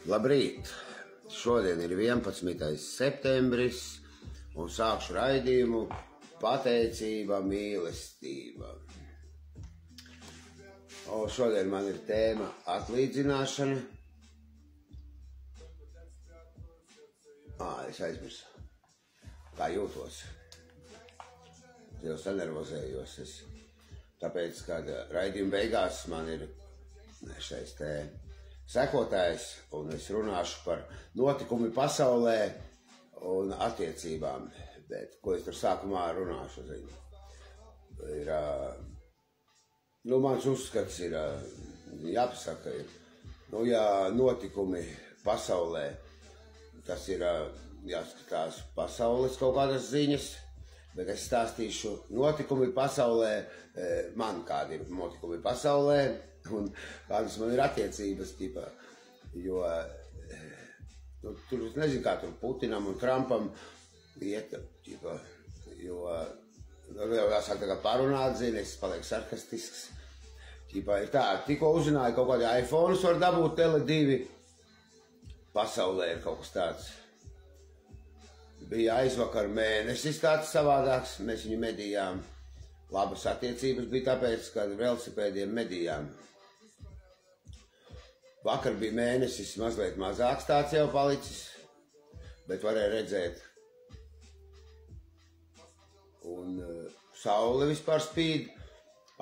Labrīt! Šodien ir 11. septembris un sākšu raidījumu Pateicība, mīlestība. Šodien man ir tēma atlīdzināšana. Es aizmirsu, kā jūtos. Jau sanervozējos. Tāpēc, kad raidījuma beigās man ir šeit sekotājs, un es runāšu par notikumu pasaulē un attiecībām. Bet, ko es tur sākumā runāšu, ir, mans uzskats ir, jāpasaka, ja notikumi pasaulē, tas ir, jāskatās pasaules kaut kādas ziņas, bet es stāstīšu notikumi pasaulē, man kādi ir notikumi pasaulē, un kādas man ir attiecības, jo tur nezinu, kā tur Putinam un Trumpam iet, jo jāsāk tā kā parunāt, es palieku sarkastisks. Ir tā, tikko uzzināju, kaut kādi iPhones var dabūt Tele2, pasaulē ir kaut kas tāds. Bija aizvakar mēnesis tāds savādāks, mēs viņu medījām. Labas attiecības bija tāpēc, ka velosipēdiem medījām. Vakar bija mēnesis mazliet mazāks tāds jau palicis, bet varēja redzēt. Un saule vispār spīd,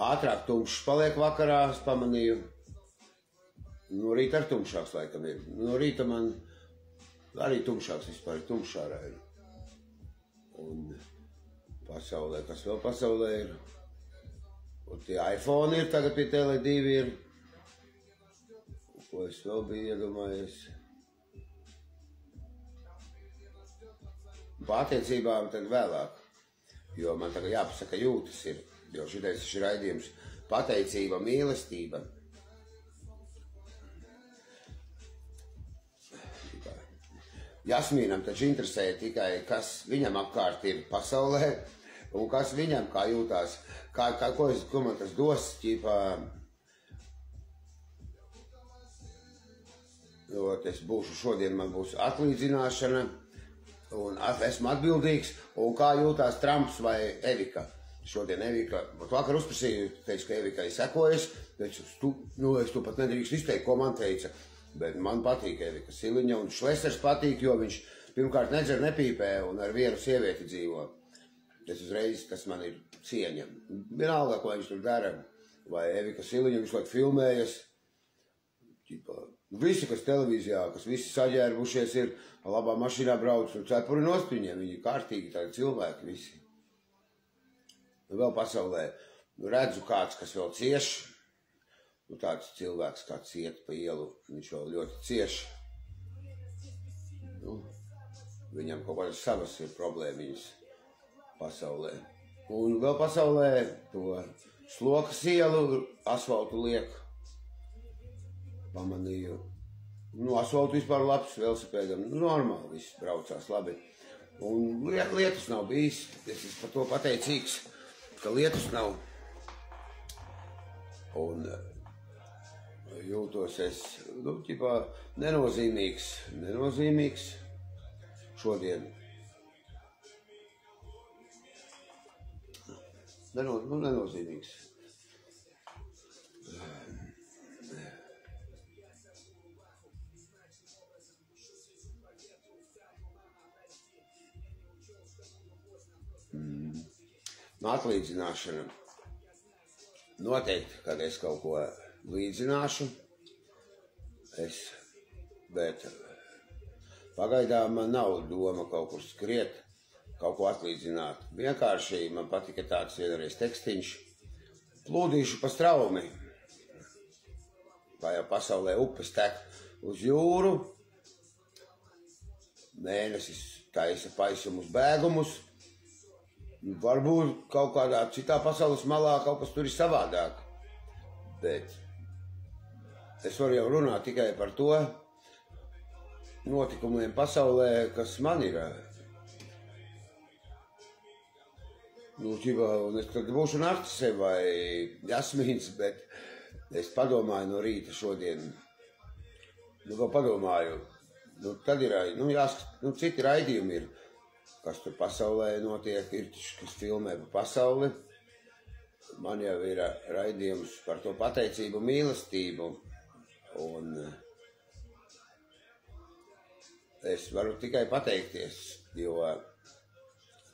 ātrāk tumšs paliek vakarā, es pamanīju. No rīta ar tumšāks laikam ir. No rīta man arī tumšāks vispār ir tumšārā ir. Un pasaulē, kas vēl pasaulē ir? Un tie iPhone ir, tagad pie Tele2 ir. Ko es vēl biju iedomājies? Pa attiecībām tad vēlāk. Jo man tagad jāpasaka jūtas ir. Jo šitais ir raidījums Pateicība, mīlestība. Jasmīnam taču interesē tikai, kas viņam apkārt ir pasaulē, un kas viņam kā jūtās, ko man tas dos, jo es būšu šodien, man būs atlīdzināšana, un esmu atbildīgs, un kā jūtās Trumps vai Evika. Šodien Evika, vakar uzprasīju, teicu, ka Evika ir sekojas, teicu, es tu pat nedrīkst izteikt, ko man teica. Bet man patīk Evika Siliņa, un Šlesers patīk, jo viņš pirmkārt nedzer, nepīpē un ar vienu sievieti dzīvo. Tas uzreiz, tas man ir cieņa. Vienalga, ko viņš tur dara, vai Evika Siliņa, viņš laik filmējas. Visi, kas televīzijā, kas visi saģērbušies ir, labā mašīnā brauc un cepuri nost viņiem, viņi kārtīgi tādi cilvēki visi. Vēl pasaulē redzu kāds, kas vēl cieš. Tāds cilvēks, kāds iet pa ielu, viņš vēl ļoti cieši. Viņam kaut kādas savas ir problēmiņas pasaulē. Un vēl pasaulē to slokas ielu, asfaltu liek. Pamanīju. Asfaltu vispār labs velosipēdam. Normāli viss braucās labi. Un lietus nav bijis. Es esmu par to pateicīgs, ka lietus nav. Un jūtos es, nenozīmīgs šodien. Nenozīmīgs. Atlīdzināšana. Noteikti, kad es kaut ko līdzināšu, bet pagaidām man nav doma kaut kur skriet, kaut ko atlīdzināt. Vienkārši man patika tāds vienreiz tekstiņš. Plūdīšu pa straumi. Kā jau pasaulē upes tek uz jūru, mēnesis taisa paisumus bēgumus. Varbūt kaut kādā citā pasaules malā kaut kas tur ir savādāk. Bet es varu jau runāt tikai par to notikumiem pasaulē, kas man ir. Un es tad būšu Narcise vai Jasmīns, bet es padomāju no rīta šodien. ko padomāju, tad ir, citi raidījumi ir, kas tur pasaulē notiek, ir, kas filmē pa pasauli. Man jau ir raidījums par to pateicību, mīlestību, un es varu tikai pateikties, jo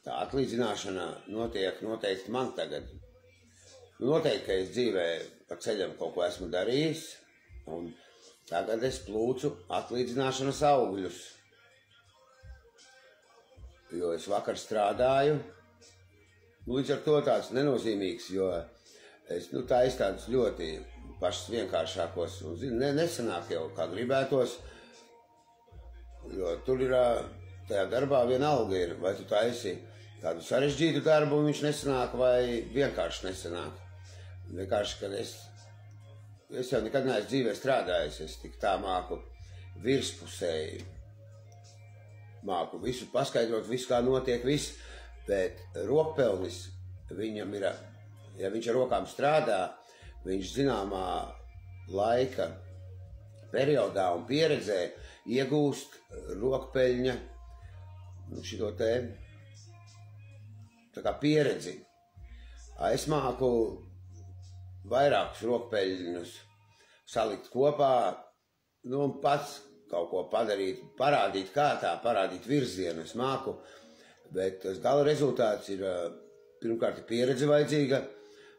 tā atlīdzināšana notiek noteikti man tagad. Noteikti, ka es dzīvē pa ceļam kaut ko esmu darījis, un tagad es plūcu atlīdzināšanas augļus. Jo es vakar strādāju, līdz ar to tāds nenozīmīgs, jo es taisu tādus ļoti pašus vienkāršākos, un nesanāk jau kā gribētos, jo tur ir tajā darbā viena alga ir, vai tu taisi tādu sarežģītu darbu, un viņš nesanāk, vai vienkārši nesanāk. Vienkārši, kad es jau nekad neesmu dzīvē strādājis, es tik tā māku virspusēji, māku visu paskaidrot, visu kā notiek, viss, bet rokpelnis viņam ir, ja viņš ar rokām strādā, viņš zināmā laika periodā un pieredzē iegūst rokpeļņa, šito te, tā kā pieredzi. Es māku vairākus rokpeļņus salikt kopā, un pats kaut ko padarīt, parādīt kā tā, parādīt virzienu, es māku, bet tas gala rezultāts ir, pirmkārt, pieredze vajadzīga,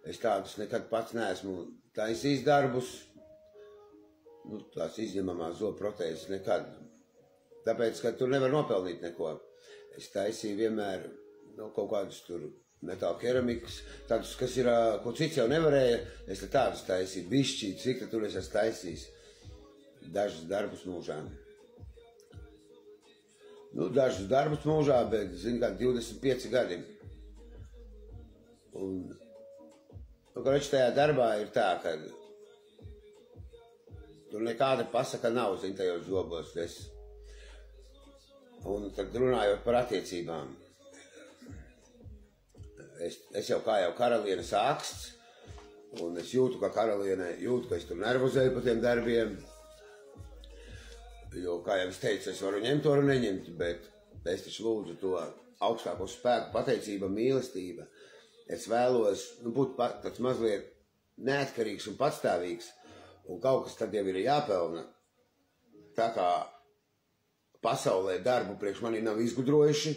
es tādus nekad pats neesmu taisījis darbus, tās izņemamās zobu protēzes nekad, tāpēc, ka tur nevar nopelnīt neko. Es taisīju vienmēr kaut kādus tur metāla keramikas, tādus, kas ir, ko cits jau nevarēja, es tādus taisīju, bišķīt, cik tur es esmu taisījis, dažus darbus mūžā. Dažus darbus mūžā, bet, zini, kā 25 gadi. Un, koreči, tajā darbā ir tā, ka tur nekāda pasaka nav, zini, tajos zobos. Un tad runājot par attiecībām. Es jau kā jau karalienes āksts, un es jūtu, ka karaliene jūtu, ka es tur nervozēju pa tiem darbiem. Jo, kā jau es teicu, es varu ņemt, varu neņemt, bet es taču lūdzu to augstāko spēku, pateicība, mīlestība. Es vēlos būt tāds mazliet neatkarīgs un patstāvīgs, un kaut kas tad jau ir jāpelna. Tā kā pasaulē darbu priekš manī nav izgudrojuši,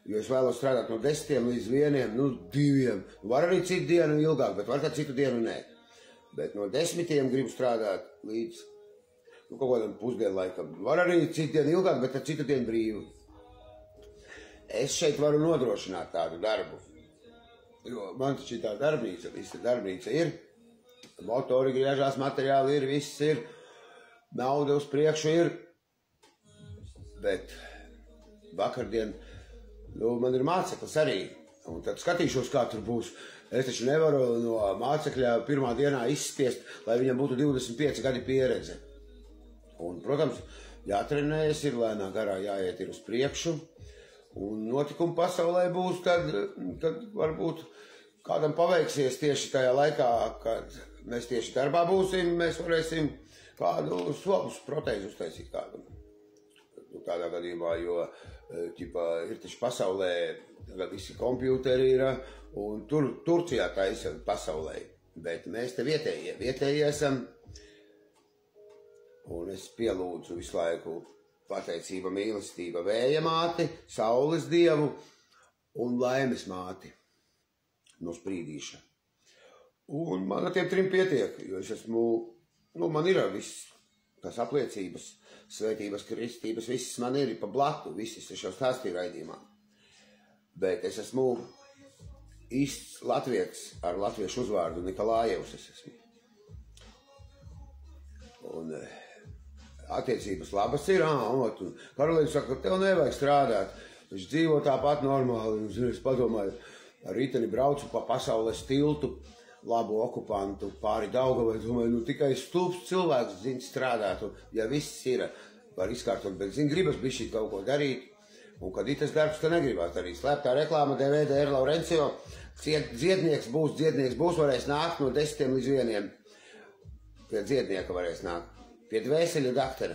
jo es vēlos strādāt no 10 līdz 1, 2. Var arī citu dienu ilgāk, bet var tā citu dienu nē. Bet no 10 gribu strādāt līdz kaut kādam pusdienu laikam. Var arī citu dienu ilgāk, bet ar citu dienu brīvu. Es šeit varu nodrošināt tādu darbu. Jo man taču tā darbnīca, visa darbnīca ir. Motori griežās, materiāli ir, viss ir. Nauda uz priekšu ir. Bet vakardien man ir māceklis arī, un tad skatīšos, kā tur būs. Es taču nevaru no mācekļa pirmā dienā izspiest, lai viņam būtu 25 gadi pieredze. Un, protams, jātrenējas ir lēnā garā, jāiet ir uz priekšu, un notikumi pasaulē būs, kad varbūt kādam paveiksies tieši tajā laikā, kad mēs tieši darbā būsim, mēs varēsim kādu solus protēzi uztaisīt kādam. Tādā gadījumā, jo ir taču pasaulē, tagad visi kompjūteri ir, un Turcijā taisa pasaulē, bet mēs te vietēji esam, un es pielūdzu visu laiku pateicība, mīlestība, vēja māti, saules dievu un laimes māti no Sprīdīša. Un man ar tiem 3 pietiek, jo es esmu, man ir viss, tās apliecības, svētības, kristības, viss man ir pa blatu, visas es jau stāstīju raidījumā. Bet es esmu īsts latvietis ar latviešu uzvārdu Nikolājevs es esmu. Un attiecības labas ir, un Karolīna saka, tev nevajag strādāt, viņš dzīvo tāpat normāli, un es padomāju, ar riteni braucu pa pasaules tiltu, labu okupantu pāri Daugavai, domāju, tikai stulbs cilvēks zina strādāt, un ja viss ir, var izkārtot, bet zina, gribas bišķīt kaut ko darīt, un kad ir tas darbs, tad negribāt arī. Slēptā reklāma DVD ir Laurencio, dziednieks būs, varēs nākt no 10 līdz 1. Pie dziednieka varēs nākt, pie dvēseļu daktara.